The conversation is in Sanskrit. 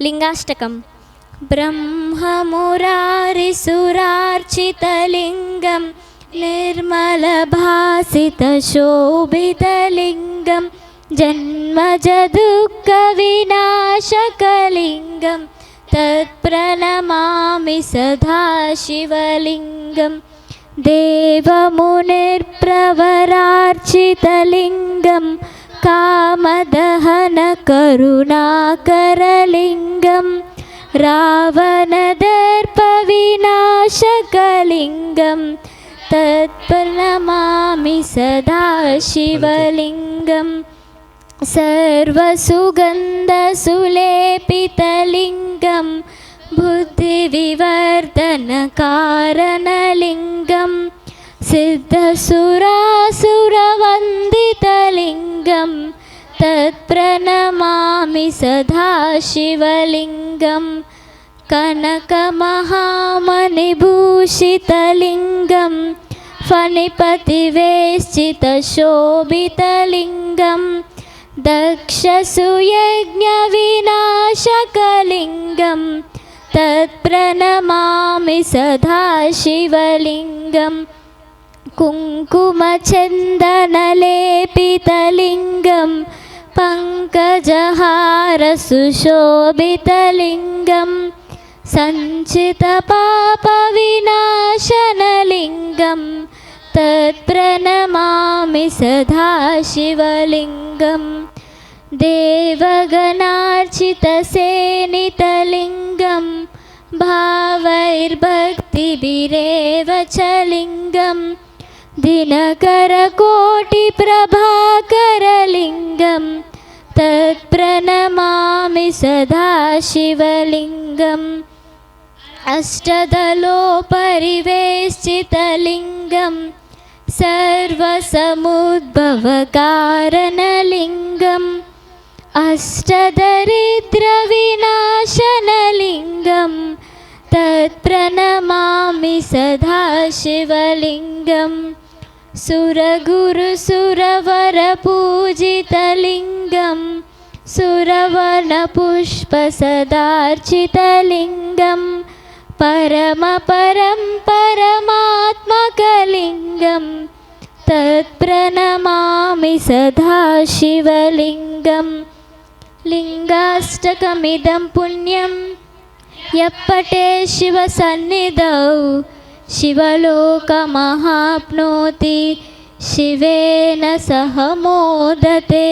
लिंगाष्टकम् ब्रह्ममुरारिसुरार्चितलिङ्गं निर्मलभासितशोभितलिङ्गं जन्मजदुःखविनाशकलिङ्गं तत्प्रणमामि सदा शिवलिङ्गं देवमुनिर्प्रवरार्चितलिङ्गं कामदहनकरुणाकरलिङ्गं रावणदर्पविनाशकलिङ्गं तत्प्रणमामि सदा शिवलिङ्गं सर्वसुगन्धसुलेपितलिङ्गं बुद्धिविवर्धनकारणलिङ्गं सिद्धसुरासुरवन्दितलिङ्गं तत्प्रणमामि सदा शिवलिङ्गं कनकमहामणिभूषितलिङ्गं फणिपतिवेष्टितशोभितलिङ्गं दक्षसुयज्ञविनाशकलिङ्गं तत्प्रणमामि सदा शिवलिङ्गं कुङ्कुमचन्दनलेपितलिङ्गं पङ्कजहारसुशोभितलिङ्गं सञ्चितपापविनाशनलिङ्गं तत्प्रणमामि सदा शिवलिङ्गं देवगणार्चितसेनितलिङ्गं भावैर्भक्तिभिरेव च लिङ्गं दिनकरकोटिप्रभाकरलिङ्गं तत्प्रणमामि सदा शिवलिङ्गम् अष्टदलोपरिवेष्टितलिङ्गं सर्वसमुद्भवकारणलिङ्गम् अष्टदरिद्रविनाशनलिङ्गं तत्प्रणमामि सदा शिवलिङ्गं सुरगुरुसुरवरपूजितलिङ्गं सुरवनपुष्पसदार्चितलिङ्गं परमपरं परमात्मकलिङ्गं तत्प्रणमामि सदा शिवलिङ्गं लिङ्गाष्टकमिदं पुण्यं यः पठेत् शिवसन्निधौ शिवलोकमहाप्नोति शिवेन सह मोदते।